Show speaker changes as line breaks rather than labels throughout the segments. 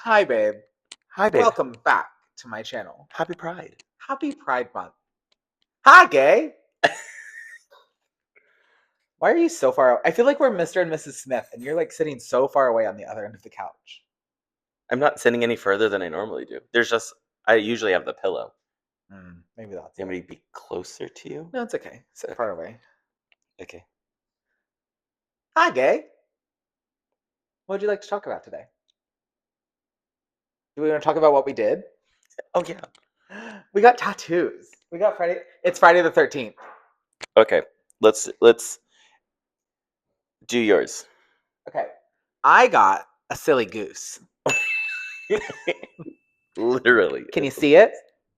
Hi, babe.
Hi, babe.
Welcome back to my channel.
Happy Pride.
Happy Pride Month. Hi, gay. Why are you so far? I feel like we're Mr. and Mrs. Smith, and you're like sitting so far away on the other end of the couch.
I'm not sitting any further than I normally do. I usually have the pillow.
Maybe that's
You
it.
want me to be closer to you?
No, it's okay. Sit
Okay.
far away.
Okay.
Hi, gay. What would you like to talk about today? Do we want to talk about what we did?
Oh, yeah.
We got tattoos. We got Friday. It's Friday the 13th.
Okay. Let's do yours.
Okay. I got a silly goose.
Literally.
Can you see it?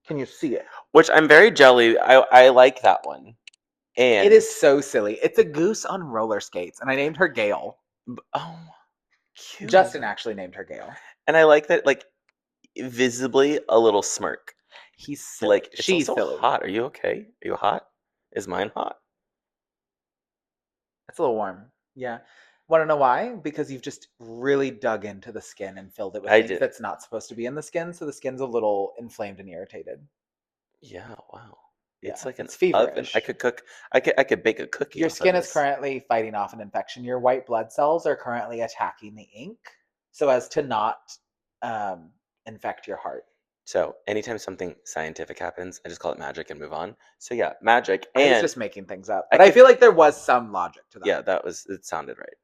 Can you see it?
Which I'm very jelly. I like that one. And
It is so silly. It's a goose on roller skates, and I named her Gail.
oh, cute.
Justin actually named her Gail.
And I like that, like, visibly a little smirk.
He's silly.
Like, it's
She's
also
silly.
hot. Are you okay? Are you hot? Is mine hot?
It's a little warm. Yeah. Want to know why? Because you've just really dug into the skin and filled it with
I
things
did.
that's not supposed to be in the skin, so the skin's a little inflamed and irritated.
Yeah. Wow.
Yeah,
It's like an
it's
oven.
feverish.
I could cook. I could bake a cookie.
Your
off of
skin is
this.
currently fighting off an infection. Your white blood cells are currently attacking the ink so as to not infect your heart.
So anytime something scientific happens, I just call it magic and move on. So yeah, magic.
I was
And
just making things up, but I feel like there was some logic to that.
yeah, it sounded right.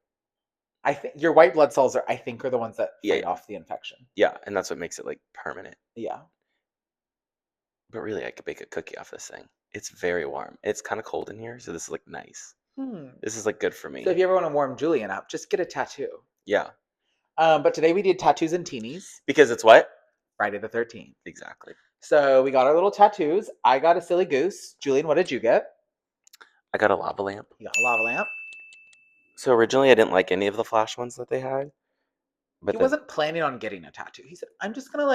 I think your white blood cells are the ones that fight off the infection.
Yeah, and that's what makes it like permanent.
Yeah.
But really, I could bake a cookie off this thing. It's very warm. It's kind of cold in here, so this is like nice. This is like good for me.
So if you ever want to warm Julian up, just get a tattoo.
Yeah.
But today we did tattoos and teenies.
Because it's what?
Friday the 13th.
Exactly.
So we got our little tattoos. I got a silly goose. Julian, what did you get?
I got a lava lamp.
You got a lava lamp.
So originally, I didn't like any of the flash ones that they had.
But he wasn't planning on getting a tattoo. He said, I'm just gonna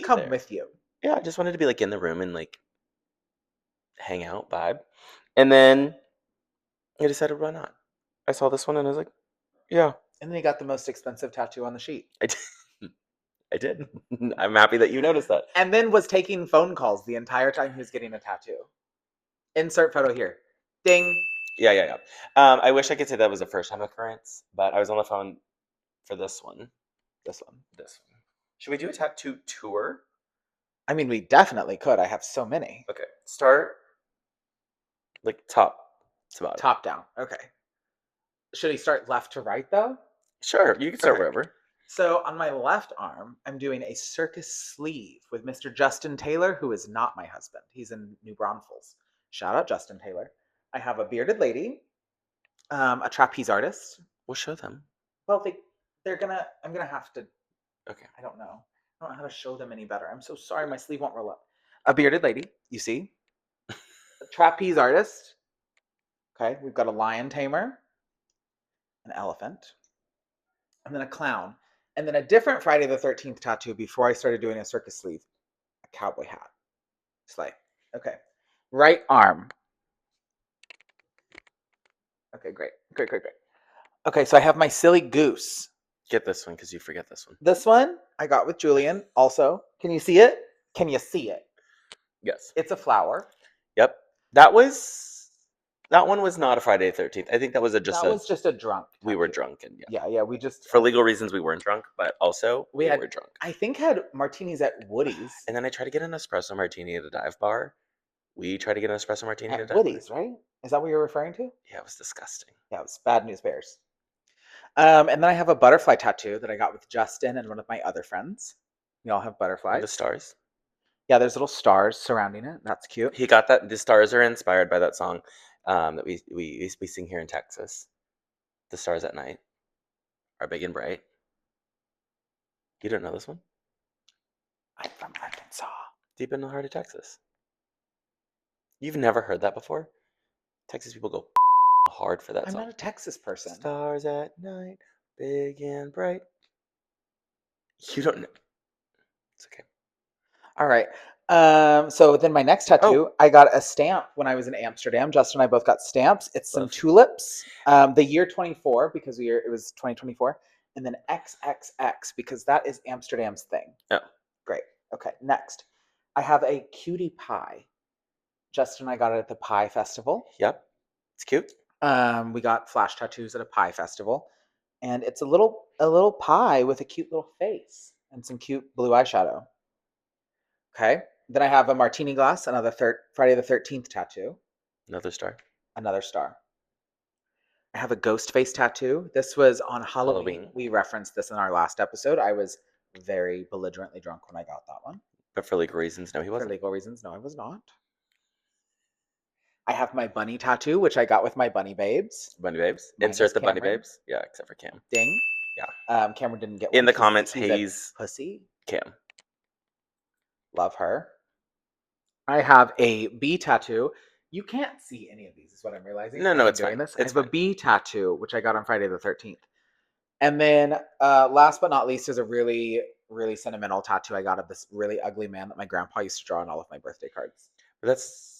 come
there
with you.
Yeah, I just wanted to be like in the room and like hang out, vibe. And then I decided, why not? I saw this one and I was like, yeah.
And then he got the most expensive tattoo on the sheet.
I did. I did. I'm happy that you noticed that.
And then was taking phone calls the entire time he was getting a tattoo. Insert photo here. Ding.
Yeah. I wish I could say that was a first time occurrence, but I was on the phone for this one. This one. Should we do a tattoo tour?
I mean, we definitely could. I have so many.
Okay. Start like top to bottom.
Top down. Okay. Should he start left to right though?
Sure, you can start wherever.
So on my left arm, I'm doing a circus sleeve with Mr. Justin Taylor, who is not my husband. He's in New Braunfels. Shout out Justin Taylor. I have a bearded lady, a trapeze artist.
We'll show them.
Well, I'm gonna have to.
Okay.
I don't know how to show them any better. I'm so sorry, my sleeve won't roll up. A bearded lady, you see. A trapeze artist. Okay, we've got a lion tamer, an elephant, and then a clown. And then a different Friday the 13th tattoo before I started doing a circus sleeve. A cowboy hat. Sleigh. Okay. Right arm. Okay, great. Okay, so I have my silly goose.
Get this one because you forget this one.
This one I got with Julian also. Can you see it? Can you see it?
Yes.
It's a flower.
Yep. That one was not a Friday the 13th. I think that was just
a drunk tattoo.
We were drunk and
yeah, we just
for legal reasons we weren't drunk, but also we were drunk.
I think had martinis at Woody's.
And then I tried to get an espresso martini at a dive bar. We tried to get an espresso martini at a dive
Woody's, right? Is that what you're referring to?
Yeah, it was disgusting.
Yeah, it was bad news bears. And then I have a butterfly tattoo that I got with Justin and one of my other friends. We all have butterflies.
The stars.
Yeah, there's little stars surrounding it. That's cute.
He got that. The stars are inspired by that song that we sing here in Texas. The stars at night are big and bright. You don't know this one?
I'm from Arkansas.
Deep in the heart of Texas. You've never heard that before? Texas people go hard for that song.
I'm not a Texas person.
Stars at night, big and bright. You don't know. It's okay.
All right. So then my next tattoo, I got a stamp when I was in Amsterdam. Justin and I both got stamps. It's some tulips. The year 24, because it was 2024. and then XXX because that is Amsterdam's thing.
Oh.
Great. Okay, next. I have a cutie pie. Justin and I got it at the Pie Festival.
Yep. It's cute.
We got flash tattoos at a pie festival, and it's a little pie with a cute little face and some cute blue eyeshadow. Okay. Then I have a martini glass, another Friday the 13th tattoo,
Another star.
another star. I have a ghost face tattoo. This was on Halloween. We referenced this in our last episode. I was very belligerently drunk when I got that one.
But for legal reasons, no, he
For
wasn't.
legal reasons, no, I was not. I have my bunny tattoo, which I got with my bunny babes.
Bunny babes.
Minus
Insert the bunny
Cameron.
babes. Yeah, except for Cam.
Ding.
Yeah.
Cameron didn't get one.
In the
'cause
comments,
he's a
he's
pussy.
Cam.
Love her. I have a bee tattoo. You can't see any of these, is what I'm realizing.
No,
as
no,
I'm
it's
doing
fine.
this.
It's
I have
fine.
a bee tattoo, which I got on Friday the 13th. And then last but not least is a really, really sentimental tattoo I got of this really ugly man that my grandpa used to draw on all of my birthday cards.
But that's...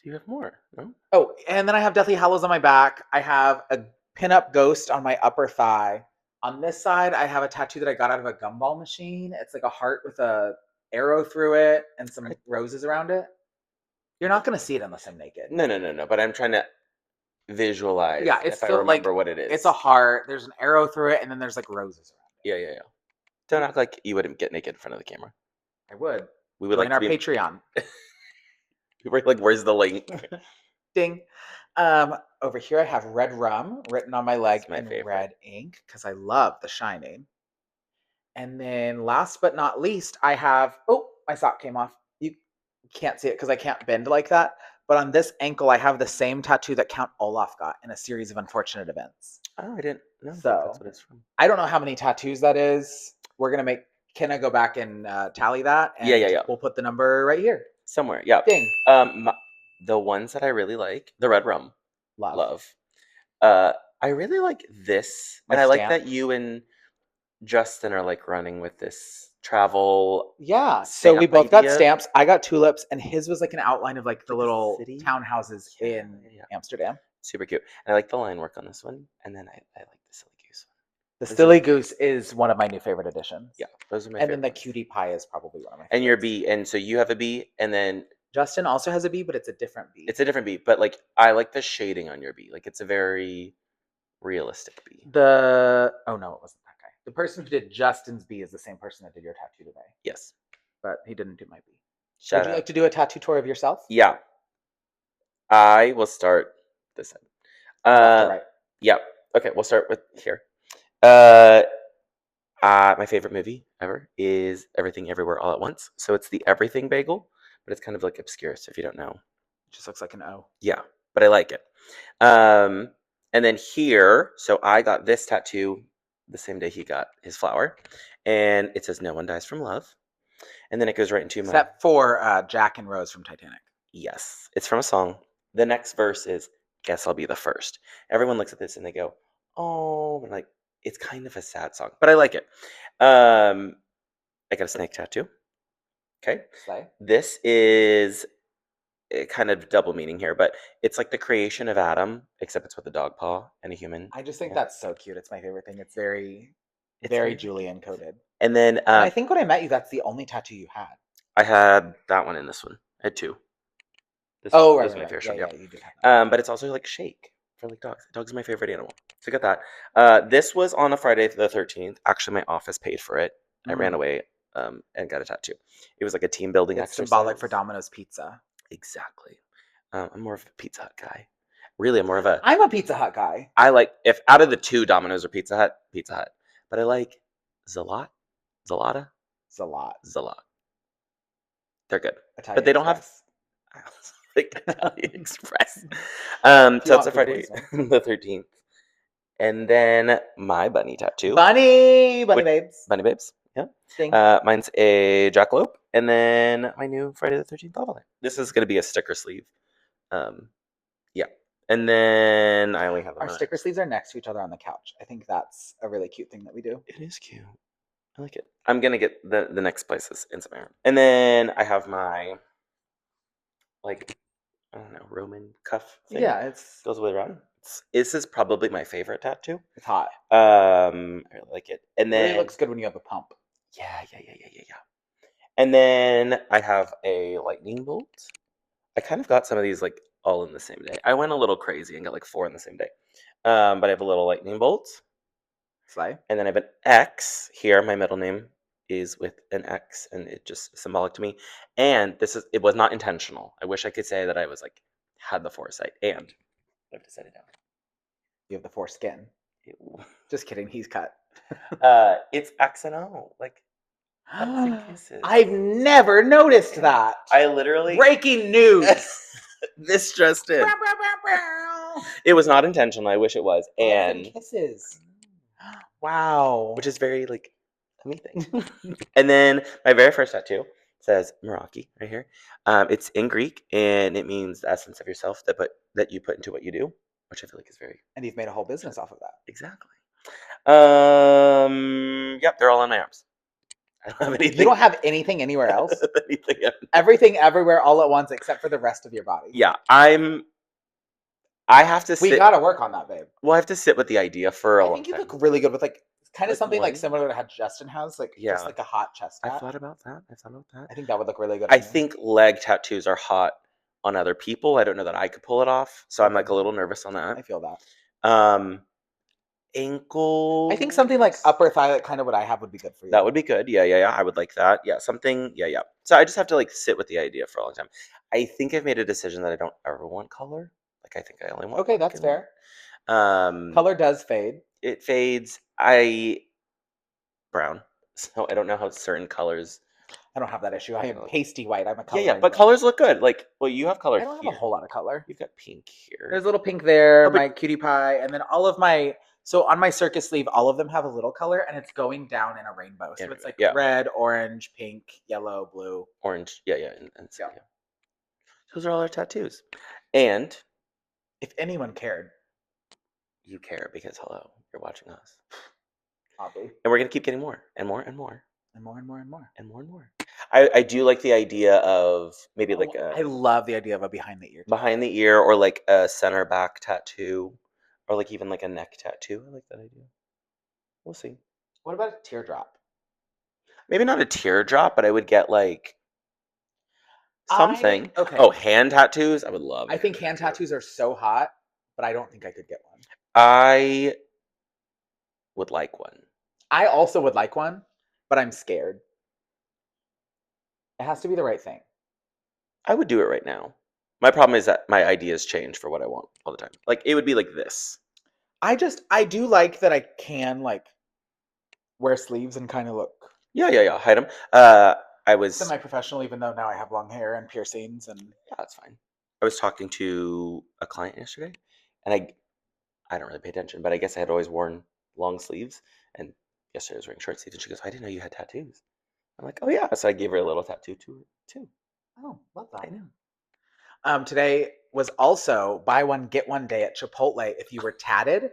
You have more, no?
Oh, and then I have Deathly Hallows on my back. I have a pinup ghost on my upper thigh. On this side, I have a tattoo that I got out of a gumball machine. It's like a heart with a arrow through it and some roses around it. You're not going to see it unless I'm naked.
No. But I'm trying to visualize.
Yeah, it's
if I
still
remember
like
what it is.
it's a heart. There's an arrow through it, and then there's like roses around it.
Yeah. Don't act like you wouldn't get naked in front of the camera.
I would.
We would
Join
like
our
to be...
Patreon.
We're like, where's the link?
Ding. Over here I have red rum written on my leg
my
in
favorite.
red ink because I love The Shining. And then last but not least, I have my sock came off. You can't see it because I can't bend like that. But on this ankle, I have the same tattoo that Count Olaf got in a series of unfortunate events.
Oh, I didn't know
So
that's what it's from.
I don't know how many tattoos that is. We're gonna make Kenna go back and tally that. And
Yeah.
We'll put the number right here.
Somewhere, yeah.
Ding.
The ones that I really like, the red rum,
Love.
I really like this,
My
and I like
stamp.
that you and Justin are like running with this travel.
Yeah. So we both got
idea.
stamps. I got tulips, and his was like an outline of like the
Like a
little
city?
townhouses
Yeah,
in
yeah.
Amsterdam.
Super cute. And I like the line work on this one, and then I like the silly goose one.
The
Those are
Silly
my
Goose is one of my new favorite additions.
Yeah, those are my
And
favorite
then the
ones.
Cutie Pie is probably one of my favorites.
And your bee, and so you have a bee, and then
Justin also has a bee, but it's a different bee.
it's a different bee, but like I like the shading on your bee. Like it's a very realistic bee.
Oh no, it wasn't that guy. The person who did Justin's bee is the same person that did your tattoo today,
Yes.
but he didn't do my bee.
Shout
Would you
out.
like to do a tattoo tour of yourself?
Yeah. I will start this side.
Left to right.
Yeah. Okay, we'll start with here. My favorite movie ever is Everything Everywhere All at Once. So it's the Everything Bagel, but it's kind of like obscure. So if you don't know,
It just looks like an O.
yeah, but I like it. And then here, so I got this tattoo the same day he got his flower, and it says "No one dies from love," and then it goes right into my.
Except for Jack and Rose from Titanic.
Yes, it's from a song. The next verse is "Guess I'll be the first." Everyone looks at this and they go, "Oh," and like it's kind of a sad song, but I like it. I got a snake tattoo. Okay,
Slay.
this is kind of double meaning here, but it's like the creation of Adam, except it's with a dog paw and a human.
I just think
Yeah.
that's so cute. It's my favorite thing. It's very
very
Julian coded.
And then
And I think when I met you, that's the only tattoo you had.
I had that one and this one. I had two. This
Right.
was my favorite show.
Yeah, you did have that.
But it's also like shake for like dogs. Dogs are my favorite animal. So I got that. This was on a Friday the 13th. Actually, my office paid for it. I ran away and got a tattoo. It was like a team building
It's
exercise.
symbolic for Domino's Pizza.
Exactly. I'm more of a Pizza Hut guy. Really, I'm more of a.
I'm a Pizza Hut guy.
I like, if out of the two, Domino's or Pizza Hut, Pizza Hut. But I like Zalata.
It's a lot.
They're good.
Italian
But they don't
Express.
have. I was like Italian Express. So
want
it's a
the
Friday
boys
the 13th. And then my bunny tattoo.
Bunny babes.
Bunny babes. Yeah.
Ding.
Mine's a jackalope. And then my new Friday the 13th bobblehead. This is going to be a sticker sleeve. Yeah. And then I only have
Our sticker sleeves are next to each other on the couch. I think that's a really cute thing that we do.
It is cute. I like it. I'm going to get the next places in some iron. And then I have my, like, I don't know, Roman cuff thing.
Yeah, it's
goes way around. This is probably my favorite tattoo.
It's hot.
I really like it. And
It
then
really looks good when you have a pump.
yeah. And then I have a lightning bolt. I kind of got some of these like all in the same day. I went a little crazy and got like 4 in the same day. But I have a little lightning bolt.
Slay.
And then I have an X here. My middle name is with an X, and it just symbolic to me. And it was not intentional. I wish I could say that I was like had the foresight. And I have to set it down.
You have the foreskin.
Ew.
Just kidding. He's cut.
It's X and O, like hugs and kisses.
I've never noticed that.
I literally
Breaking news.
this just in. It was not intentional. I wish it was.
Hugs
And
kisses. Wow.
which is very like amazing. And then my very first tattoo says Meraki right here. It's in Greek and it means the essence of yourself that you put into what you do, which I feel like is very
And you've made a whole business off of that.
exactly. Yep, they're all on my arms. I don't have anything.
You don't have anything anywhere else?
anything.
Everything everywhere all at once except for the rest of your body.
Yeah, I have to sit.
We gotta work on that, babe.
Well, I have to sit with the idea for a
I
long
think you
time.
look really good with like kind of
Like
something like
one?
similar to how Justin has, like
Yeah.
just like a hot chest
I
tat.
thought about that.
I think that would look really good.
I
on you.
think leg tattoos are hot on other people. I don't know that I could pull it off, so I'm like a little nervous on
I
that.
feel that.
Ankle.
I think something like upper thigh, like kind of what I have, would be good for you.
That would be good. Yeah. I would like that. Yeah, something. Yeah. So I just have to like sit with the idea for a long time. I think I've made a decision that I don't ever want color. Like I think I only want.
Okay, that's fair.
Color
Color does fade.
It fades. Brown. So I don't know how certain colors.
I don't have that issue. I am pasty white. I'm a color.
Yeah, but colors look good. Like, well, you have color
I don't
here.
have a whole lot of color.
You've got pink here.
There's a little pink there,
Oh, but-
my cutie pie, and then all of my. So on my circus sleeve, all of them have a little color, and it's going down in a rainbow. So it's like red, orange, pink, yellow, blue,
orange. Yeah, and so, yeah. Those are all our tattoos. And
if anyone cared,
you care because hello, you're watching us.
Oddly.
And we're gonna keep getting more and more and more
and more and more and more
and more and more. I do like the idea of maybe like a.
I love the idea of a behind the ear.
Behind the ear, or like a center back tattoo, or like even like a neck tattoo. I like that idea. We'll see.
What about a teardrop?
Maybe not a teardrop, but I would get like something.
Okay.
Oh, hand tattoos. I would love.
I think hand tattoos are so hot, but I don't think I could get one.
I would like one.
I also would like one, but I'm scared. It has to be the right thing.
I would do it right now. My problem is that my ideas change for what I want all the time. Like it would be like this. I
do like that I can like wear sleeves and kind of look.
Yeah. Hide them. I was
semi-professional, even though now I have long hair and piercings and.
Yeah, that's fine. I was talking to a client yesterday, and I don't really pay attention, but I guess I had always worn long sleeves, and yesterday I was wearing short sleeves, and she goes, "I didn't know you had tattoos." I'm like, "Oh yeah," so I gave her a little tattoo too.
Oh, love that.
I know.
Today was also buy one get one day at Chipotle if you were tatted.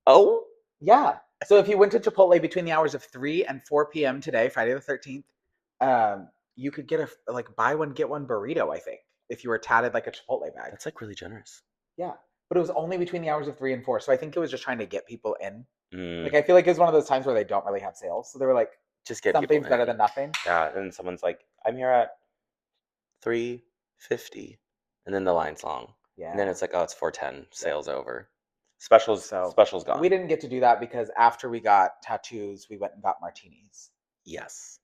Oh,
yeah. So if you went to Chipotle between the hours of 3 and 4 p.m. today, Friday the 13th, you could get a like buy one get one burrito. I think if you were tatted like a Chipotle bag.
That's like really generous.
Yeah, but it was only between the hours of 3 and 4, so I think it was just trying to get people in.
Mm.
Like I feel like it's one of those times where they don't really have sales, so they were like,
just get
something's better than nothing.
Yeah, and someone's like, "I'm here at 3:50," and then the line's long. Yeah, and then it's like, "Oh, it's 4:10. Sales over. Specials gone."
We didn't get to do that because after we got tattoos, we went and got martinis.
Yes.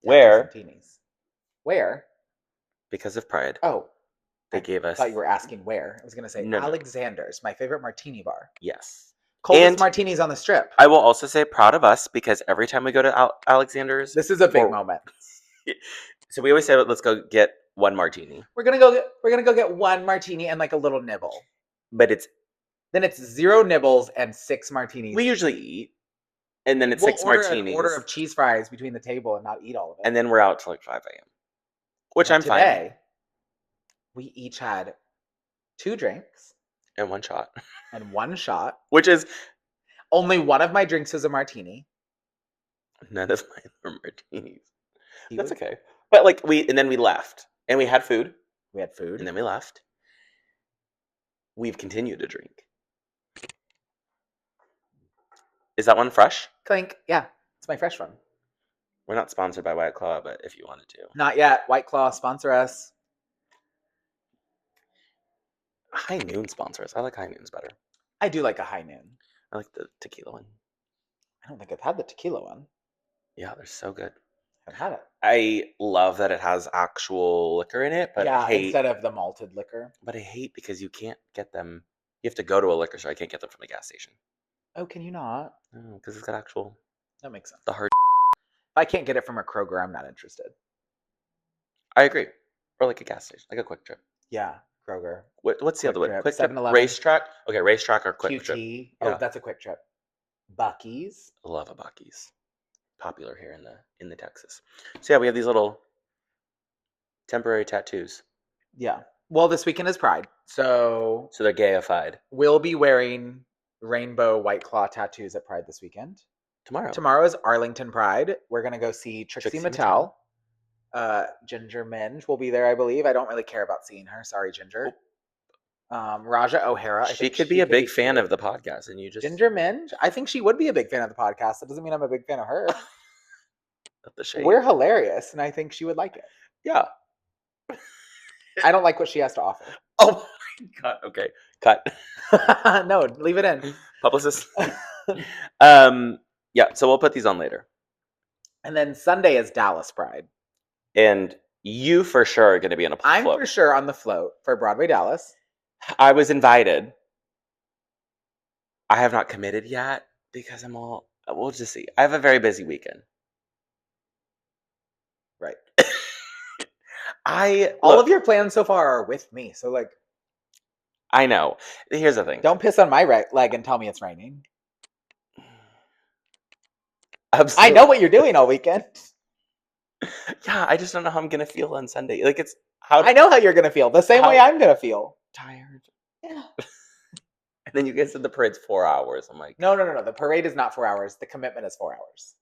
Martinis. Where?
Because of Pride.
Oh.
They gave us.
I thought you were asking where. I was going to say
No.
Alexander's, my favorite martini bar.
Yes.
Coldest martinis on the strip.
I will also say proud of us because every time we go to Alexander's.
This is a big moment.
So we always say, let's go get one martini.
We're gonna go get one martini and like a little nibble.
But
then it's 0 nibbles and 6 martinis.
We usually eat. And then it's 6 martinis.
An order of cheese fries between the table and not eat all of it.
And then we're out till like 5 a.m. Which I'm fine.
Today, we each had 2 drinks.
And 1 shot.
And 1 shot.
Which is...
Only one of my drinks was a martini.
None of mine were martinis. That's okay. But like and then we left. And we had food.
We had food.
And then we left. We've continued to drink. Is that one fresh?
Clink. Yeah, it's my fresh one.
We're not sponsored by White Claw, but if you wanted to.
Not yet. White Claw, sponsor us.
High Noon sponsor us. I like High Noons better.
I do like a high noon.
I like the tequila one.
I don't think I've had the tequila one.
Yeah, they're so good.
I've had it.
I love that it has actual liquor in it, but
yeah,
I hate,
instead of the malted liquor.
but I hate because you can't get them. You have to go to a liquor store. I can't get them from the gas station.
Oh, can you not?
Because it's got actual
That makes sense.
the hard.
If I can't get it from a Kroger, I'm not interested.
I agree. Or like a gas station, like a Quick Trip.
Yeah, Kroger.
What's the other one?
Trip,
Quick Trip,
7-Eleven.
Racetrack. Okay, Racetrack or Quick Trip.
QT.
Yeah.
Oh, that's a Quick Trip. Bucky's.
Love a Bucky's. Popular here in the Texas. So yeah, we have these little temporary tattoos.
Yeah. Well, this weekend is Pride, so
they're gayified.
We'll be wearing rainbow White Claw tattoos at Pride this weekend.
Tomorrow
is Arlington Pride. We're gonna go see Trixie Mattel. Ginger Minge will be there, I believe. I don't really care about seeing her. Sorry, Ginger. Raja O'Hara.
She could be a big fan of the podcast, and you just
Ginger Minge. I think she would be a big fan of the podcast. That doesn't mean I'm a big fan of her.
the shade.
We're hilarious, and I think she would like it.
Yeah.
I don't like what she has to offer.
Oh my god. Okay. Cut.
No, leave it in.
Publicist. Yeah, so we'll put these on later.
And then Sunday is Dallas Pride.
And you for sure are going to be on a float.
I'm for sure on the float for Broadway Dallas.
I was invited. I have not committed yet because we'll just see. I have a very busy weekend.
Right.
All
of your plans so far are with me. So like,
I know. Here's the thing.
Don't piss on my right leg and tell me it's raining.
Absolutely.
I know what you're doing all weekend.
Yeah, I just don't know how I'm gonna feel on Sunday. Like
I know how you're gonna feel. The same way I'm gonna feel.
Tired.
Yeah.
And then you guys said the parade's 4 hours. I'm like,
No. The parade is not 4 hours. The commitment is 4 hours.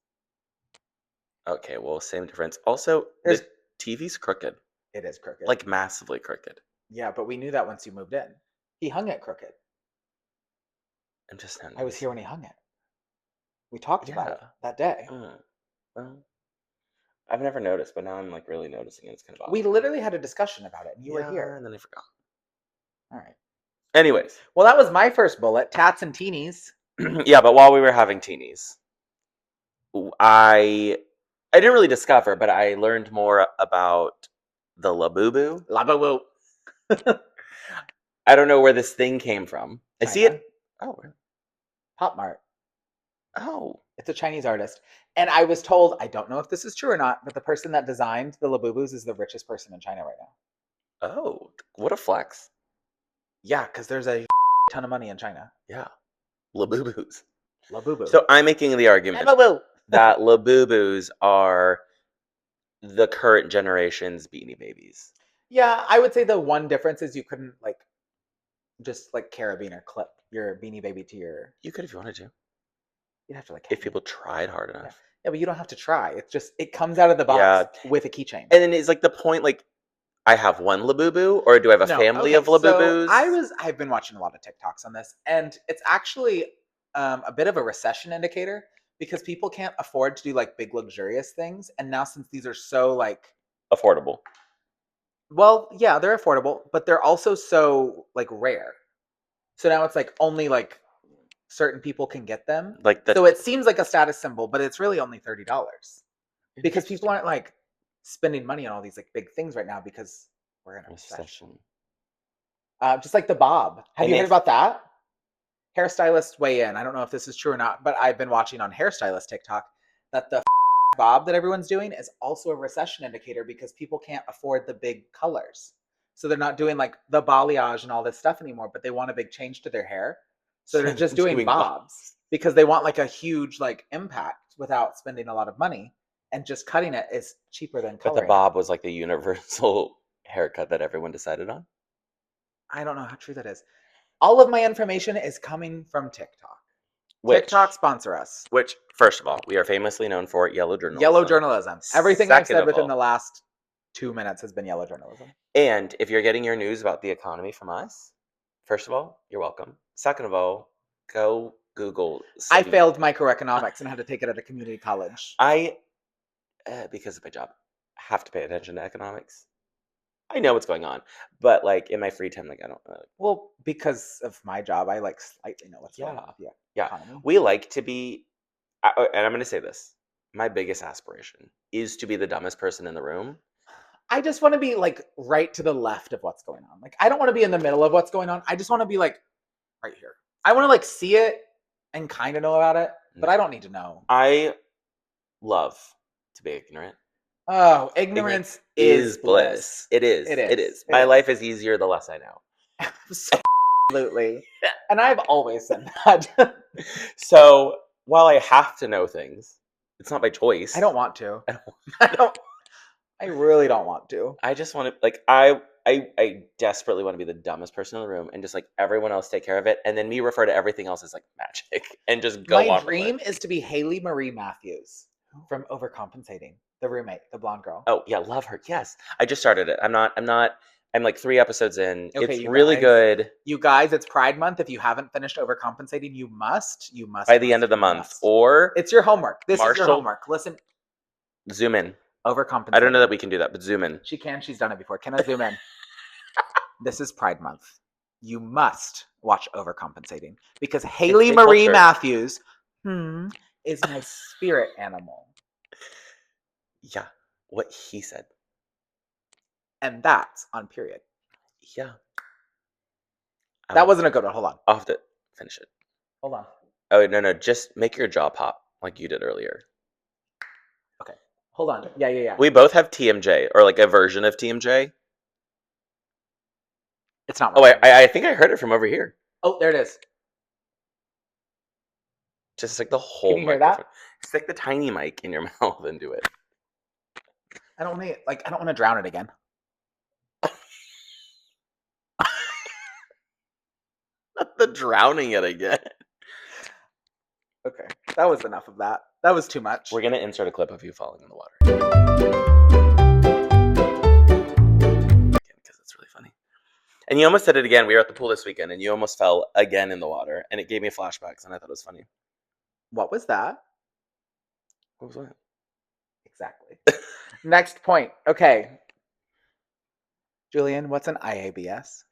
Okay, well, same difference. Also,
There's-
the TV's crooked.
It is crooked.
Like massively crooked.
Yeah, but we knew that once you moved in. He hung it crooked.
I'm just not.
I was here when he hung it. We talked about it that day.
Well, I've never noticed, but now I'm like really noticing it. It's kind of odd.
We literally had a discussion about it, and you were here.
And then I forgot.
All right.
Anyways.
Well, that was my first bullet. Tats and teenies.
Yeah, but while we were having teenies, I didn't really discover, but I learned more about the Labubu.
Labubu.
I don't know where this thing came from. I see it. Oh.
Pop Mart.
Oh.
It's a Chinese artist. And I was told, I don't know if this is true or not, but the person that designed the Labubus is the richest person in China right now.
Oh, what a flex.
Yeah, because there's a ton of money in China.
Yeah. Labubus.
Labubu.
So I'm making the argument that Labubus are the current generation's Beanie Babies.
Yeah, I would say the one difference is you couldn't just carabiner clip your Beanie Baby to your...
You could if you wanted to.
You'd have to
if people tried hard enough.
Yeah, but you don't have to try. It's just, it comes out of the box with a keychain.
And then it's like the point, I have one Labubu, or do I have a family of Labubus?
So I've been watching a lot of TikToks on this, and it's actually a bit of a recession indicator because people can't afford to do big luxurious things, and now since these are so
affordable.
Well, yeah, they're affordable, but they're also so rare. So now it's only certain people can get them. So it seems like a status symbol, but it's really only $30 because people aren't spending money on all these big things right now because we're in a recession. Just like the bob. Have you heard about that? Hairstylists weigh in. I don't know if this is true or not, but I've been watching on hairstylist TikTok that the bob that everyone's doing is also a recession indicator because people can't afford the big colors. So they're not doing the balayage and all this stuff anymore, but they want a big change to their hair. So they're just doing bobs because they want a huge impact without spending a lot of money, and just cutting it is cheaper than coloring.
But the bob was the universal haircut that everyone decided on.
I don't know how true that is. All of my information is coming from TikTok. TikTok sponsor us.
Which, first of all, we are famously known for yellow journalism.
Yellow journalism. Everything I've said within the last 2 minutes has been yellow journalism.
And if you're getting your news about the economy from us, first of all, you're welcome. Second of all, go Google.
I failed microeconomics and had to take it at a community college.
Because of my job, have to pay attention to economics. I know what's going on, but like in my free time, like I don't.
Well, because of my job, I like slightly know what's going on with the
Yeah,
economy.
we like to be, and I'm going to say this: my biggest aspiration is to be the dumbest person in the room.
I just want to be like right to the left of what's going on. Like I don't want to be in the middle of what's going on. I just want to be like right here. I want to like see it and kind of know about it, but I don't need to know.
I love to be ignorant.
Oh, ignorance is bliss.
It is.
It
It
is.
is. My life is easier the less I know.
Absolutely. And I've always said that.
So while I have to know things, it's not by choice.
I don't want to. I really don't want to.
I just want to like I desperately want to be the dumbest person in the room and just like everyone else take care of it, and then me refer to everything else as like magic and just go on.
My dream is to be Haley Marie Matthews from Overcompensating, the roommate, the blonde girl.
Oh yeah, love her. Yes, I just started it. I'm like 3 episodes in.
Okay,
it's really good.
You guys, it's Pride Month. If you haven't finished Overcompensating, you must.
By the end of the month, or
it's your homework. This is your homework. Listen.
Zoom in.
Overcompensating.
I don't know that we can do that, but zoom in.
She can. She's done it before. Can I zoom in? This is Pride Month. You must watch Overcompensating because Haley Marie Matthews is my spirit animal.
Yeah, what he said.
And that's on period.
Yeah.
That wasn't a good one. Hold on.
I'll have to finish it.
Hold on.
Oh, no. Just make your jaw pop like you did earlier.
Okay. Hold on. Yeah.
We both have TMJ, or like a version of TMJ.
It's not.
Oh, I think I heard it from over here.
Oh, there it is.
Just like the whole.
Can you hear that?
Stick the tiny mic in your mouth and do it.
I don't want to drown it again.
Not the drowning it again.
Okay, that was enough of that. That was too much.
We're gonna insert a clip of you falling in the water because it's really funny. And you almost did it again. We were at the pool this weekend, and you almost fell again in the water, and it gave me flashbacks, and I thought it was funny.
What was that?
What was that?
Exactly. Next point. Okay. Julian, what's an IABS?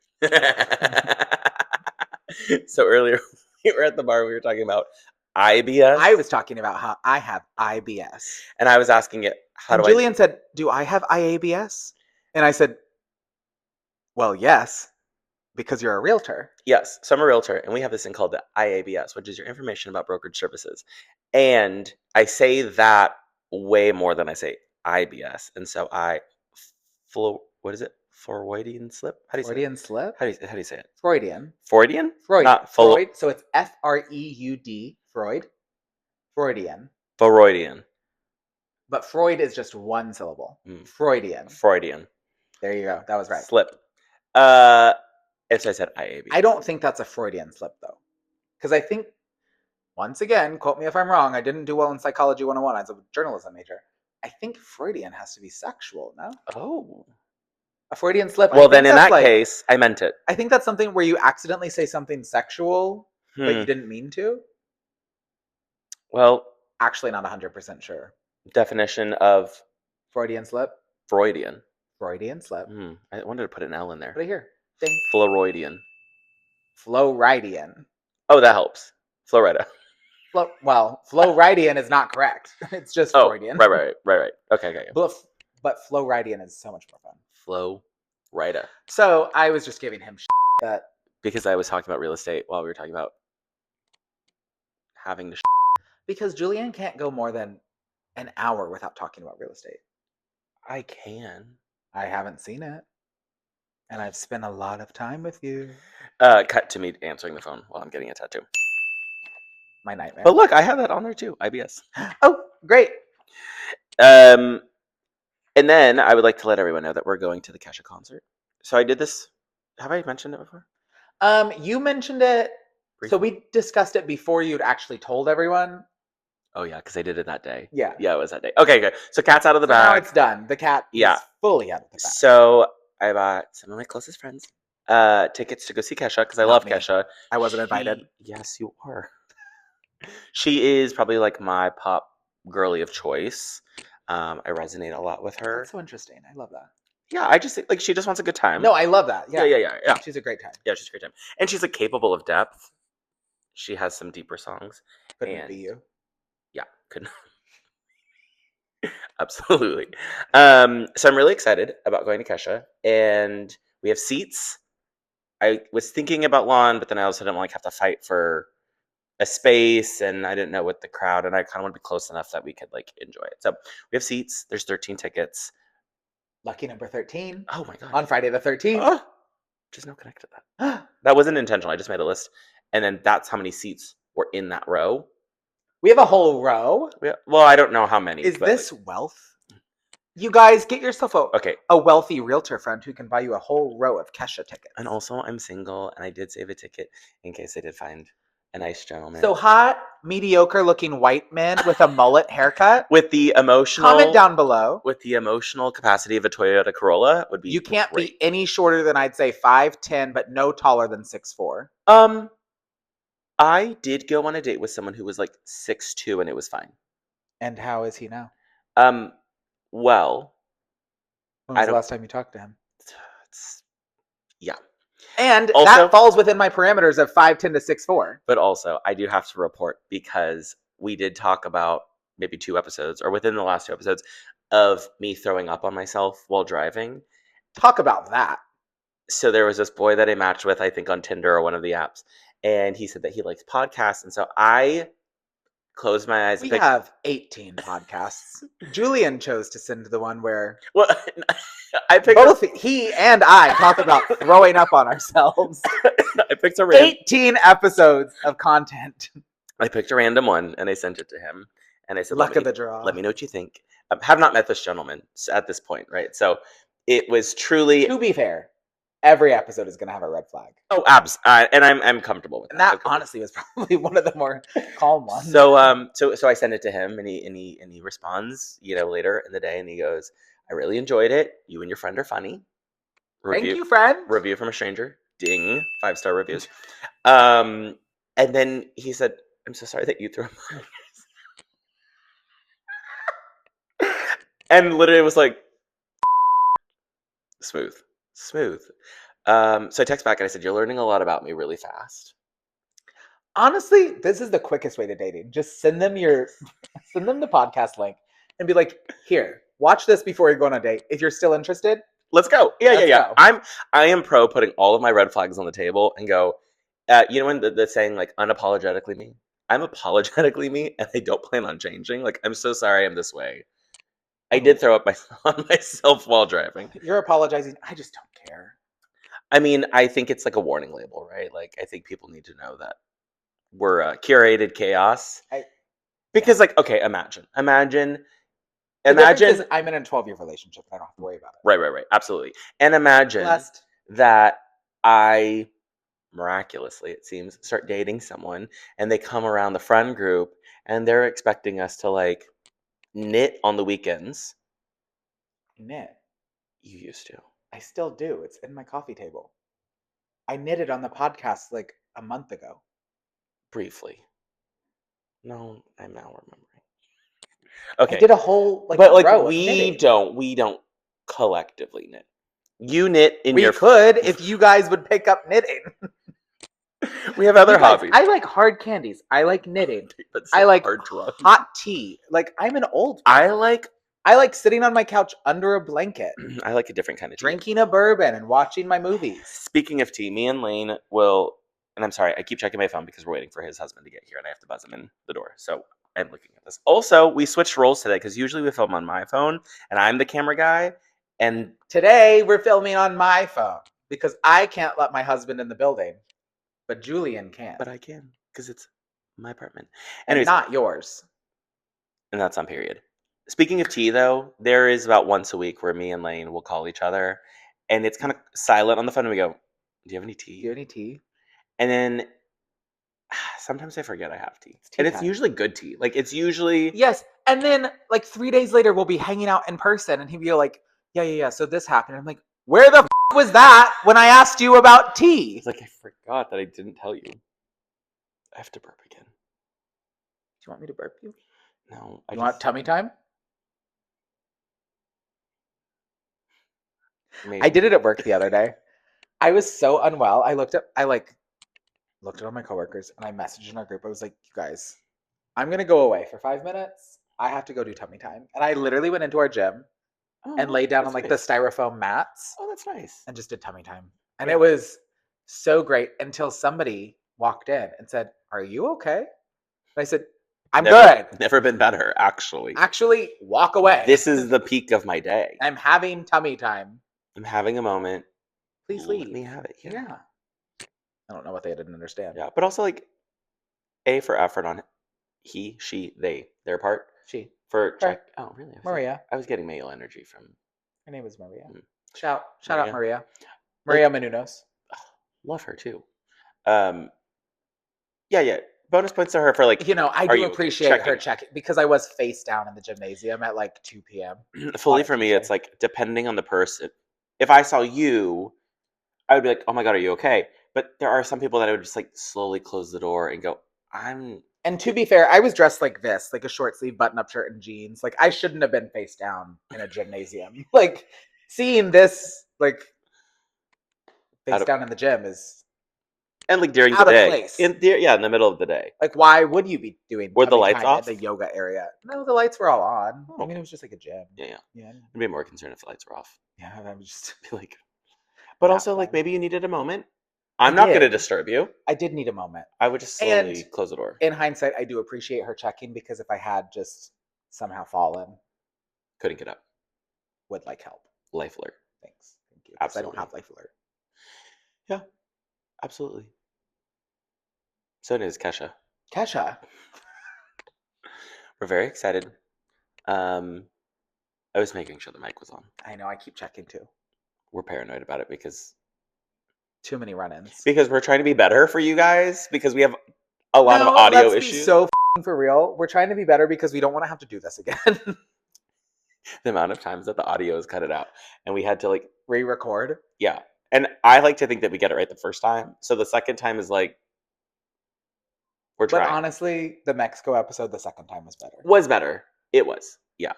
So earlier we were at the bar. We were talking about IBS.
I was talking about how I have IBS,
and I was asking it.
Julian said, "Do I have IABS?" And I said, "Well, yes, because you're a realtor."
Yes, so I'm a realtor, and we have this thing called the IABS, which is your information about brokerage services. And I say that way more than I say IBS, and so what is it? Freudian slip? How do you say
Freudian slip?
How do you say it?
Freudian.
Freudian?
Freud.
Not
Freud. So it's Freud. Freud. Freudian.
Freudian.
But Freud is just one syllable. Freudian.
Freudian.
There you go. That was right.
Slip. And so I said IABS.
I don't think that's a Freudian slip though, because I think, once again, quote me if I'm wrong. I didn't do well in Psychology 101. I was a journalism major. I think Freudian has to be sexual, no?
Oh.
A Freudian slip.
Well, then in that case, I meant it.
I think that's something where you accidentally say something sexual, but you didn't mean to.
Well,
actually not 100% sure.
Definition of
Freudian slip?
Freudian.
Freudian slip.
I wanted to put an L in there.
Put it here. Ding.
Floridian.
Floridian.
Oh, that helps. Florida.
Floridian is not correct. It's just Freudian.
Right. Okay.
But Floridian is so much more fun.
Florida.
So I was just giving him that.
Because I was talking about real estate while we were talking about having to
Because Julian can't go more than an hour without talking about real estate.
I can.
I haven't seen it. And I've spent a lot of time with you.
Cut to me answering the phone while I'm getting a tattoo.
My nightmare.
But look, I have that on there too. IBS.
Oh, great.
And then I would like to let everyone know that we're going to the Kesha concert. So I did this. Have I mentioned it before?
You mentioned it. Briefly. So we discussed it before you'd actually told everyone.
Oh yeah, because I did it that day.
Yeah,
it was that day. Okay, good. So cat's out of the bag.
Now it's done. The cat is fully out of the bag.
So I bought some of my closest friends tickets to go see Kesha because I love Kesha.
I wasn't invited.
Yes, you are. She is probably like my pop girly of choice. I resonate a lot with her.
That's so interesting. I love that.
Yeah, I just think like she just wants a good time.
No, I love that. Yeah.
Yeah.
She's a great time.
Yeah, she's a great time. And she's like capable of depth. She has some deeper songs.
Couldn't
and
it be you?
Yeah, couldn't. Absolutely. So I'm really excited about going to Kesha, and we have seats. I was thinking about lawn, but then I also didn't like have to fight for a space, and I didn't know what the crowd, and I kind of want to be close enough that we could like enjoy it. So we have seats. There's 13 tickets.
Lucky number 13
Oh my god!
on Friday the 13th.
Oh, just no connect to that. That wasn't intentional. I just made a list, and then that's how many seats were in that row.
We have a whole row.
Well, I don't know how many.
Is
but
this wealth? You guys get yourself
okay?
A wealthy realtor friend who can buy you a whole row of Kesha tickets.
And also, I'm single, and I did save a ticket in case I did find a nice gentleman.
So hot, mediocre-looking white men with a mullet haircut.
With the emotional
Comment down below.
With the emotional capacity of a Toyota Corolla would be.
You can't
great.
be any shorter than I'd say 5'10", but no taller than 6'4".
I did go on a date with someone who was like 6'2", and it was fine.
And how is he now?
Well,
when was the last time you talked to him?
Yeah.
And
also,
that falls within my parameters of 5'10" to 6'4".
But also, I do have to report because we did talk about maybe 2 episodes, or within the last 2 episodes, of me throwing up on myself while driving.
Talk about that.
So there was this boy that I matched with, I think on Tinder or one of the apps, and he said that he likes podcasts, and so I closed my eyes.
We have 18 podcasts. Julian chose to send the one where
I picked
both he and I talk about throwing up on ourselves.
I picked
18 episodes of content.
I picked a random one and I sent it to him, and I said,
"Luck of the draw.
Let me know what you think." Have not met this gentleman at this point, right? So it was truly.
To be fair, every episode is going to have a red flag.
Oh, abs, and I'm comfortable with that.
And that honestly was probably one of the more calm ones.
So I send it to him, and he responds, later in the day, and he goes, "I really enjoyed it. You and your friend are funny.
Thank you, friend.
Review from a stranger. Ding, 5-star reviews." And then he said, "I'm so sorry that you threw up on yours." And literally it was like smooth. So I text back and I said, "You're learning a lot about me really fast."
Honestly, this is the quickest way to dating. Just send them the podcast link and be like, "Here, watch this before you go on a date. If you're still interested,
let's go." Yeah.
Go.
I am pro putting all of my red flags on the table and go, when the saying like unapologetically me. I'm apologetically me, and I don't plan on changing. Like, I'm so sorry I'm this way. I did throw up on myself while driving.
You're apologizing. I just don't care.
I mean, I think it's like a warning label, right? Like, I think people need to know that we're curated chaos. Because, okay, imagine. I'm in a
12-year relationship. I don't have to worry about it.
Right. Absolutely. And imagine that I miraculously, it seems, start dating someone, and they come around the friend group, and they're expecting us to like knit on the weekends.
Knit?
You used to.
I still do. It's in my coffee table. I knitted on the podcast like a month ago.
Briefly. No, I'm now remembering. Okay.
I did a whole row
we don't collectively knit. You knit in
we could if you guys would pick up knitting.
We have other hobbies.
I like hard candies. I like knitting. I like hot tea. Like, I'm an old person. I like sitting on my couch under a blanket.
I like a different kind of tea.
Drinking a bourbon and watching my movies.
Speaking of tea, me and Lane will, and I'm sorry, I keep checking my phone because we're waiting for his husband to get here and I have to buzz him in the door. So I'm looking at this. Also, we switched roles today because usually we film on my phone and I'm the camera guy. And
today we're filming on my phone because I can't let my husband in the building. But Julian can.
But I can because it's my apartment.
Anyways, and not yours.
And that's on period. Speaking of tea, though, there is about once a week where me and Lane will call each other, and it's kind of silent on the phone, and we go, "Do you have any tea?
Do you have any tea?"
And then sometimes I forget I have tea. And it's usually good tea. Like, it's usually...
Yes. And then, like, 3 days later, we'll be hanging out in person, and he'll be like, yeah, so this happened. I'm like, where the was that when I asked you about tea?
It's like, I forgot that I didn't tell you. I have to burp again.
you want me to burp you?
No,
You want tummy time?
maybe.
I did it at work the other day. I was so unwell. I looked at all my coworkers and I messaged in our group. I was like, you guys, I'm gonna go away for 5 minutes. I have to go do tummy time. And I literally went into our gym and
Oh,
laid down on
that's
like
nice.
the styrofoam mats
Oh, that's nice.
and just did tummy time. And
Yeah.
it was so great until somebody walked in and said, "Are you okay?" And I said, "I'm good.
Never been better, actually.
Actually, walk away.
This is the peak of my day.
I'm having tummy time.
I'm having a moment.
Please
Let
leave."
me have it.
Yeah. I don't know what they didn't understand.
Yeah, but also like A for effort on he, she, their part
She.
for
Her.
check. Oh, really?
Maria.
I was getting male energy from
Her name was Maria.
Mm.
Shout
Maria.
out Maria. Maria Menounos.
love her too. Yeah. Bonus points to her for like
You know, I
are
do
you okay?
appreciate her checking because I was face down in the gymnasium at like 2 p.m.
Fully
on a
for me,
Tuesday.
it's like depending on the person. If I saw you, I would be like, "Oh my god, are you okay?" But there are some people that I would just like slowly close the door and go, "I'm."
And to be fair, I was dressed like this, like a short sleeve button up shirt and jeans. Like I shouldn't have been face down in a gymnasium. Like seeing this, like face
Out of-
down in the gym is
And like during the
out of
day,
place.
in the middle of the day,
Like why would you be doing
Were the
tummy
lights
time
off?
at the yoga area? No, the lights were all on.
Oh,
I mean,
okay.
it was just like a gym.
Yeah.
Yeah.
I'd be more concerned if the lights were off.
Yeah, I was just
Be like, but
Yeah,
also like
fine.
maybe you needed a moment. I'm not going to
did.
disturb you.
I did need a moment.
I would just slowly close the door.
In hindsight, I do appreciate her checking because if I had just somehow fallen,
Couldn't get up.
would like help.
Life alert.
Thanks. Thank you. 'Cause I don't
Absolutely.
have life alert.
Yeah, absolutely. So it is Kesha.
Kesha.
We're very excited. I was making sure the mic was on.
I know, I keep checking too.
We're paranoid about it because
Too many run-ins.
we're trying to be better for you guys because we have a lot of audio
let's
issues.
Be so for real. We're trying to be better because we don't want to have to do this again.
The amount of times that the audio is cut it out and we had to like
re-record.
Yeah. And I like to think that we get it right the first time. So the second time is like we're trying.
But honestly, the Mexico episode the second time was better.
Was better. It was. Yeah.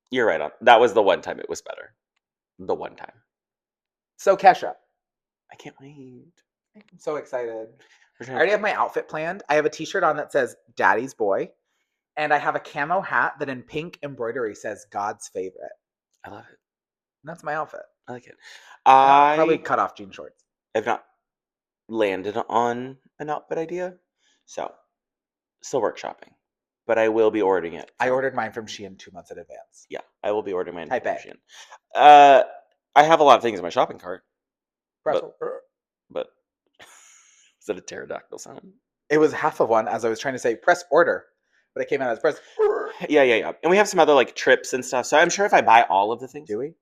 You're right on. That was the one time it was better. The one time.
So Kesha.
I can't wait.
I'm so excited. I already have my outfit planned. I have a t-shirt on that says Daddy's Boy. And I have a camo hat that in pink embroidery says God's favorite.
I love it.
And that's my outfit.
I like it.
I'll probably cut off jean shorts.
I've not landed on an outfit idea. So still workshopping. But I will be ordering it.
I ordered mine from Shein 2 months in advance.
Yeah. I will be ordering mine
Type
from
A.
Shein. I have a lot of things in my shopping cart. But is that a pterodactyl sound?
It was half of one as I was trying to say press order, but it came out as press.
Yeah. And we have some other like trips and stuff. So I'm sure if I buy all of the things.
Do we?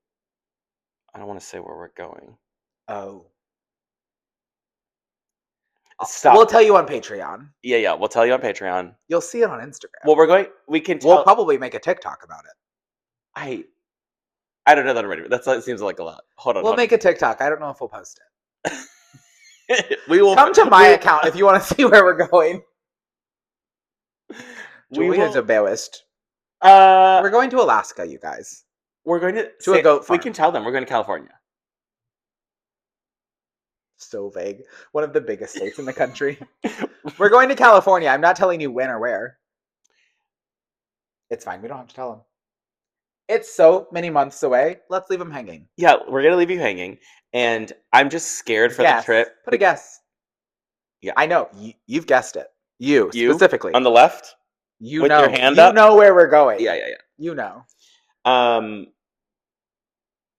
I don't want to say where we're going.
Oh.
Stop.
We'll tell you on Patreon.
Yeah. We'll tell you on Patreon.
You'll see it on Instagram.
Well, we can tell.
We'll probably make a TikTok about it.
I don't know that already. That seems like a lot. Hold on.
We'll make a TikTok. I don't know if we'll post
it. We will
come to my account if you want to see where we're going. Julia's embarrassed. We're going to Alaska, you guys.
We're going to
a goat farm.
We can tell them we're going to California.
So vague. One of the biggest states in the country. We're going to California. I'm not telling you when or where. It's fine. We don't have to tell them. It's so many months away. Let's leave them hanging.
Yeah, we're going to leave you hanging. And I'm just scared for the trip.
Put a guess.
Yeah.
I know. You've guessed it. You specifically.
On the left?
You
with
know.
Your hand up?
You know where we're going.
Yeah.
You know.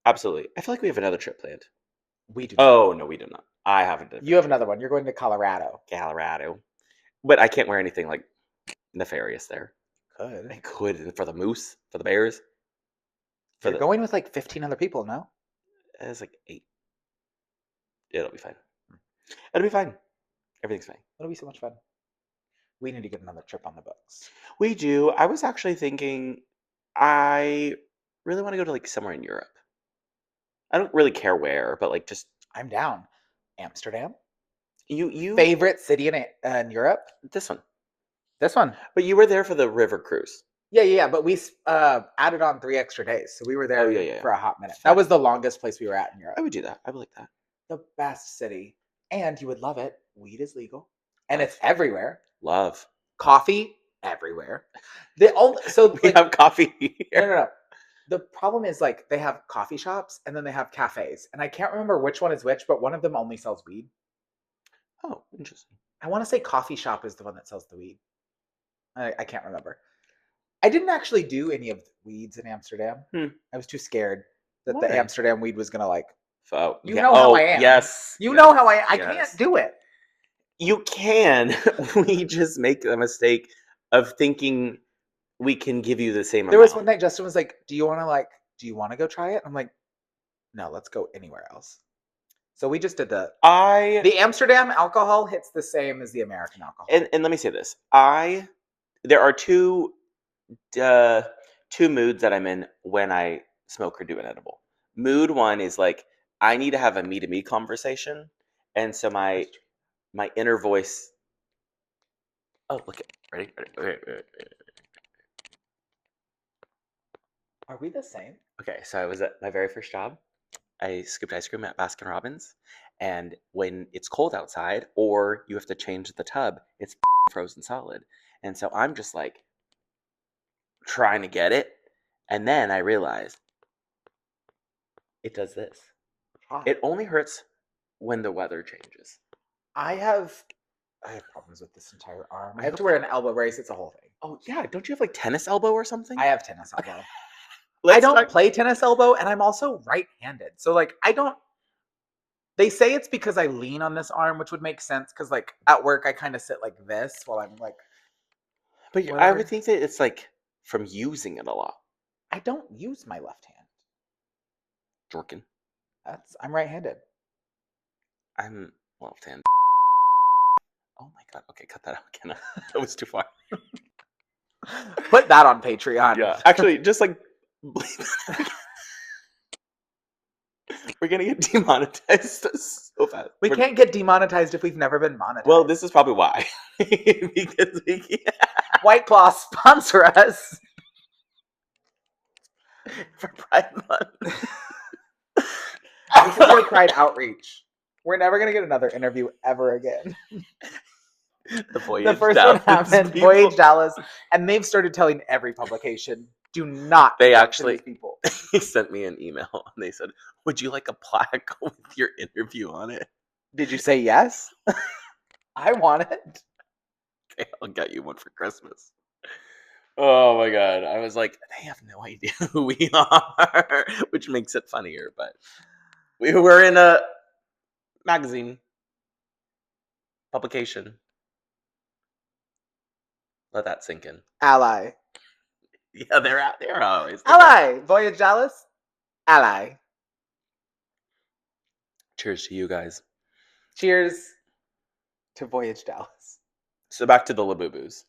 Absolutely. I feel like we have another trip planned.
We do.
Oh, no, we do not. I haven't.
You have another one. You're going to Colorado.
But I can't wear anything like nefarious there.
Could.
I could for the moose, for the bears.
You're going with like 15 other people, no?
It's like 8. It'll be fine. It'll be fine. Everything's fine.
It'll be so much fun. We need to get another trip on the books.
We do. I was actually thinking I really want to go to like somewhere in Europe. I don't really care where, but like just
I'm down. Amsterdam.
You
favorite city in Europe?
This one.
This one.
But you were there for the river cruise.
Yeah. But we added on 3 extra days, so we were there
yeah.
for a hot minute. That was the longest place we were at in Europe.
I would do that. I would like that.
The best city, and you would love it. Weed is legal, and
Love.
it's everywhere.
Love.
Coffee everywhere. So
We have coffee here.
no. The problem is like they have coffee shops and then they have cafes, and I can't remember which one is which, but one of them only sells weed.
Oh, interesting.
I want to say coffee shop is the one that sells the weed. I can't remember. I didn't actually do any of the weeds in Amsterdam. I was too scared that the Amsterdam weed was gonna like.
Oh,
you know how I am.
Yes.
You know how I can't do it.
You can. We just make the mistake of thinking we can give you the same amount.
There was one night Justin was like, do you want to go try it? I'm like, no, let's go anywhere else. So we just did the Amsterdam alcohol hits the same as the American alcohol.
And let me say this. There are two moods that I'm in when I smoke or do an edible. Mood one is like, I need to have a me-to-me conversation. And so my inner voice. Oh, look at ready.
Are we the same?
Okay, so I was at my very first job. I scooped ice cream at Baskin Robbins, and when it's cold outside or you have to change the tub, it's frozen solid. And so I'm just like trying to get it, and then I realized it does this. It only hurts when the weather changes.
I have problems with this entire arm. I have to wear an elbow brace. It's a whole thing.
Oh yeah, don't you have like tennis elbow or something?
I have tennis elbow. I don't play tennis elbow, and I'm also right-handed. So like they say it's because I lean on this arm, which would make sense because like at work I kind of sit like this while I'm like.
But I would think that it's like from using it a lot.
I don't use my left hand.
Jorkin.
I'm right-handed.
I'm left-handed. Oh my god. Okay, cut that out, Kenna. That was too far.
Put that on Patreon.
Yeah. Actually, just like we're gonna get demonetized so fast.
We can't get demonetized if we've never been monetized.
Well, this is probably why. Because
White Claw, sponsor us
for Pride Month.
This is your Pride outreach. We're never gonna get another interview ever again.
The
first one happened, Voyage Dallas, and they've started telling every publication, do not.
They actually
people.
He sent me an email and they said, "Would you like a plaque with your interview on it?"
Did you say yes? I want it.
Okay, I'll get you one for Christmas. Oh my god. I was like, they have no idea who we are, which makes it funnier, but we were in a magazine publication. Let that sink in.
Ally.
Yeah, they're out there always.
Ally. Voyage Dallas. Ally.
Cheers to you guys.
Cheers to Voyage Dallas.
So back to the Labubus.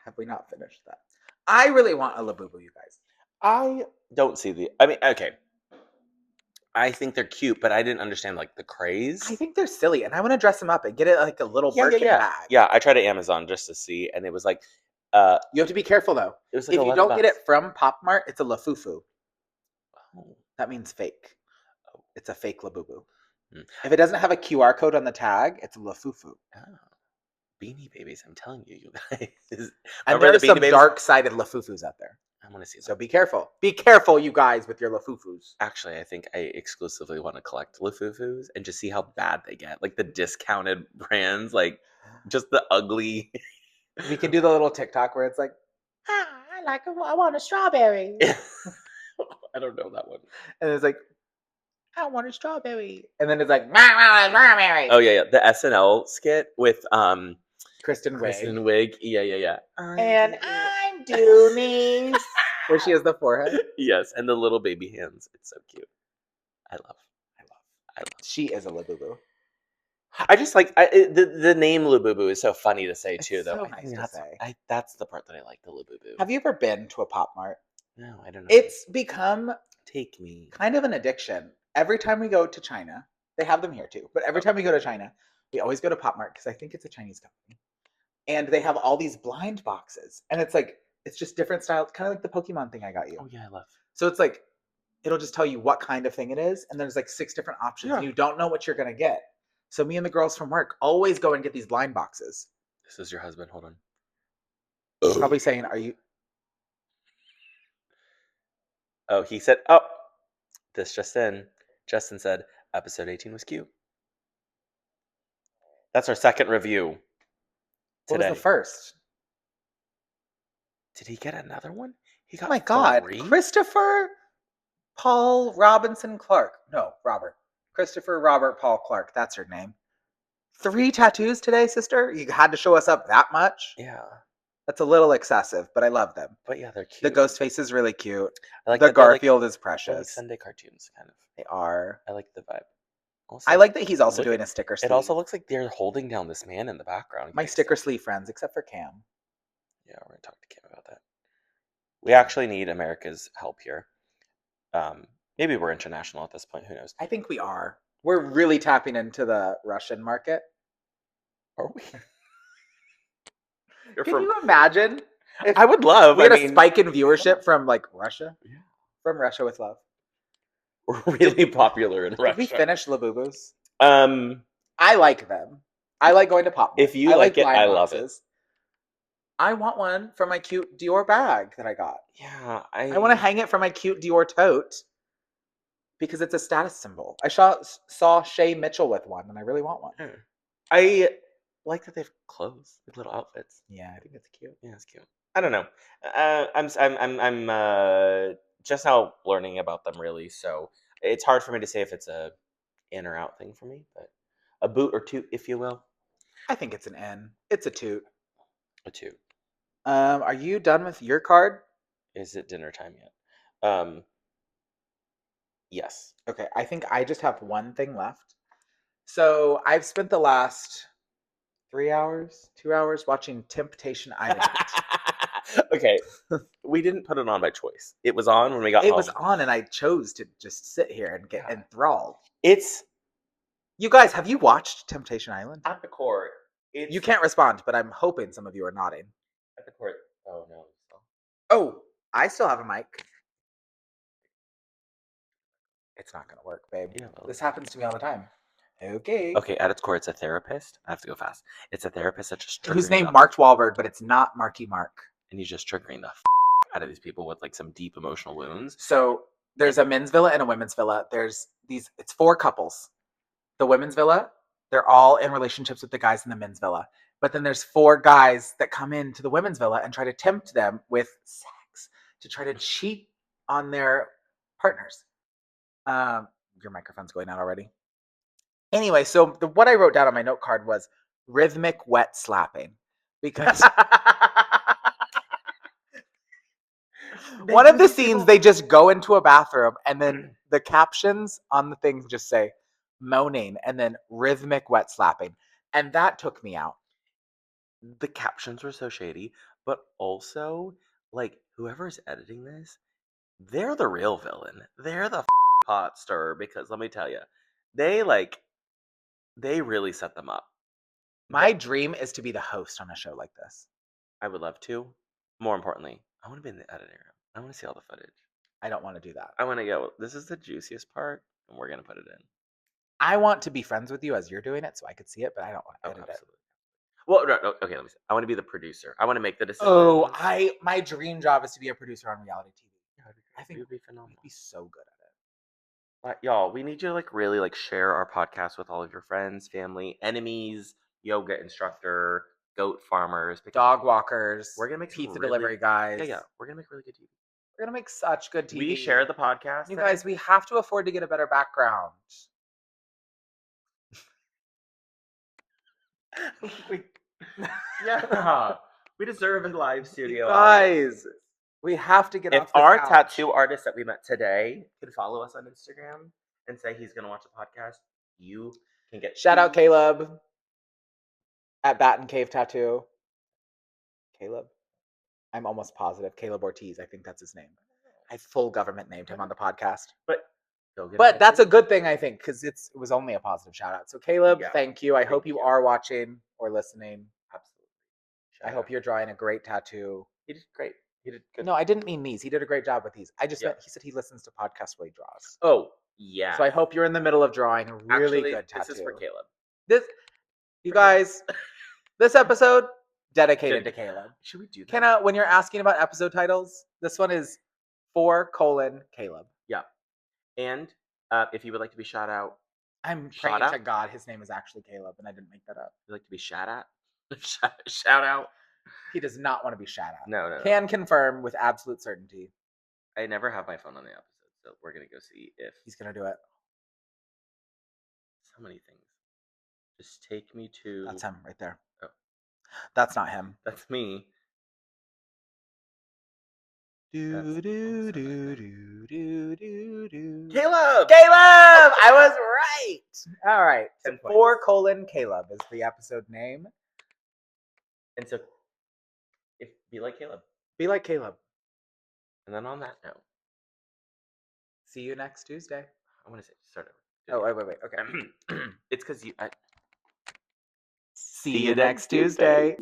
Have we not finished that? I really want a Labubu, you guys.
I don't see I mean, okay. I think they're cute, but I didn't understand like the craze.
I think they're silly, and I want to dress them up and get it like a little Birkin bag.
Yeah, I tried to Amazon just to see, and it was like,
you have to be careful though.
It was like
if you don't get it from Pop Mart, it's a Lafufu.
Oh.
That means fake. Oh. It's a fake Labubu. If it doesn't have a QR code on the tag, it's a Lafufu.
Oh. Beanie Babies, I'm telling you, you guys.
And there's some dark-sided Lafufus out there.
I want to see them.
So be careful. Be careful, you guys, with your Lafufus.
Actually, I think I exclusively want to collect Lafufus and just see how bad they get. Like the discounted brands, like just the ugly.
We can do the little TikTok where it's like, I want a strawberry.
I don't know that one.
And it's like, I want a strawberry. And then it's like, strawberry.
Oh yeah. The SNL skit with
Kristen
Wiig. Yeah.
And I'm Dooney. Where she has the forehead.
Yes, and the little baby hands. It's so cute. I love.
She is a Labubu.
I just like the name Labubu is so funny to say too, though.
So nice to say.
That's the part that I like, the Labubu.
Have you ever been to a Pop Mart?
No, I don't know.
It's become
Take me
kind of an addiction. Every time we go to China, they have them here too. But every time we go to China, we always go to Pop Mart because I think it's a Chinese company. and they have all these blind boxes, and it's just different styles, kind of like the Pokemon thing I got you.
Oh yeah, I love.
So it's like it'll just tell you what kind of thing it is, and there's like 6 different options,
Yeah.
and you don't know what you're gonna get. So me and the girls from work always go and get these blind boxes.
This is your husband. Hold on.
Probably saying, "Are you?"
Oh, he said, "Oh, this just in." Justin said, "Episode 18 was cute." That's our second review
What was the
today.
first?
Did he get another one? He
Oh
got
my God,
3?
Christopher Paul Robinson Clark. No, Robert. Christopher Robert Paul Clark. That's her name. 3 tattoos today, sister? You had to show us up that much?
Yeah.
That's a little excessive, but I love them.
But yeah, they're
The
cute.
ghost face is really cute.
I like
the
that they're
Garfield is
they're like
precious.
Sunday cartoons, kind of.
They are.
I like the vibe. Also,
I like that he's also
look
doing
at-
a sticker
It
sleeve.
also looks like they're holding down this man in the background.
My
getting
sticker
stuff.
sleeve friends, except for Cam.
Yeah, we're gonna talk to Kim about that. We actually need America's help here. Maybe we're international at this point. Who knows?
I think we are. We're really tapping into the Russian market.
Are we?
Can you imagine? If
I would love.
we had
I
a
mean,
spike in viewership from like Russia.
Yeah.
From Russia with love.
We're really popular in
Did
Russia.
we finish Labubus?
Um,
I like them. I like going to Pop Mart.
if you
I
like it,
blind
I love it.
boxes. I want one for my cute Dior bag that I got.
Yeah,
I want to hang it from my cute Dior tote because it's a status symbol. I saw Shay Mitchell with one, and I really want one.
I like that they have clothes, like little outfits.
Yeah, I think it's cute.
Yeah, it's cute. I don't know. I'm just now learning about them really, so it's hard for me to say if it's a in or out thing for me, but a boot or two, if you will.
I think it's an N. It's a toot.
A two.
Are you done with your card?
Is it dinner time yet? Yes.
Okay, I think I just have one thing left. So I've spent the last 3 hours, 2 hours watching Temptation Island.
Okay, we didn't put it on by choice. It was on when we got
It
home.
was on, and I chose to just sit here and get enthralled.
It's
You guys, have you watched Temptation Island?
at the core.
You can't respond, but I'm hoping some of you are nodding.
At the core. Oh no.
Oh, I still have a mic. It's not going to work, babe.
Yeah, well,
This happens to me all the time. Okay.
Okay, at its core, it's a therapist. I have to go fast. It's a therapist that just
Who's
triggering
named
the-
Mark Wahlberg, but it's not Marky Mark.
and he's just triggering the out of these people with like some deep emotional wounds.
So there's a men's villa and a women's villa. It's 4 couples. The women's villa, they're all in relationships with the guys in the men's villa. But then there's 4 guys that come into the women's villa and try to tempt them with sex to try to cheat on their partners. Your microphone's going out already. Anyway, so what I wrote down on my note card was rhythmic wet slapping. Because one of the scenes, they just go into a bathroom and then the captions on the things just say moaning and then rhythmic wet slapping. And that took me out.
The captions were so shady, but also like whoever's editing this, they're the real villain. They're the pot stirrer because let me tell you, they really set them up.
My dream is to be the host on a show like this.
I would love to. More importantly, I want to be in the editing room. I want to see all the footage.
I don't want to do that.
I want to go, this is the juiciest part, and we're going to put it in.
I want to be friends with you as you're doing it so I could see it, but I don't want to edit it.
Well, no, okay, let me see. I want to be the producer. I want to make the decision.
Oh, my dream job is to be a producer on reality TV. I think
it would be phenomenal.
I'd be so good at it.
But y'all, we need you to like really like share our podcast with all of your friends, family, enemies, yoga instructor, goat farmers,
Dog walkers.
We're gonna make some
pizza
really-
delivery guys.
Yeah, we're gonna make really good TV.
We're gonna make such good TV.
We share the podcast.
You guys, we have to afford to get a better background.
Yeah, we deserve a live studio.
Guys, we have to get
If
off this
our
couch.
tattoo artist that we met today can follow us on Instagram and say he's gonna watch the podcast, you can get
Shout out Caleb at Bat and Cave Tattoo. Caleb? I'm almost positive. Caleb Ortiz. I think that's his name. I full government named him on the podcast.
But
that's a good thing, I think, because it was only a positive shout out. So Caleb,
Yeah.
thank you. I hope you
you.
are watching or listening.
Absolutely.
I hope you're drawing a great tattoo.
He did great. He did good.
No, I didn't mean these. He did a great job with these. I just
Yeah.
meant he said he listens to podcasts while he draws.
Oh, yeah.
So I hope you're in the middle of drawing a really
Actually,
good tattoo.
this is for Caleb.
This, you guys, this episode dedicated to Caleb.
Should we do that?
Kenna, when you're asking about episode titles, this one is for Caleb.
Yeah. And if you would like to be shout out,
I'm
Shout
praying to
out?
God his name is actually Caleb, and I didn't make that up.
you'd like to be shout at, shout out.
He does not want to be shout out.
No.
Can confirm with absolute certainty.
I never have my phone on the episode, so we're gonna go see if
He's gonna do it.
so many things. Just take me to.
That's him right there.
Oh.
That's not him.
That's me.
Do do do do do do do.
Caleb.
I was right. All right.
10
So for Caleb is the episode name.
And so, if be like Caleb.
Be like Caleb.
And then on that note,
See you next Tuesday.
I want to say start over.
Oh, wait. Okay.
It's because you.
See you next Tuesday.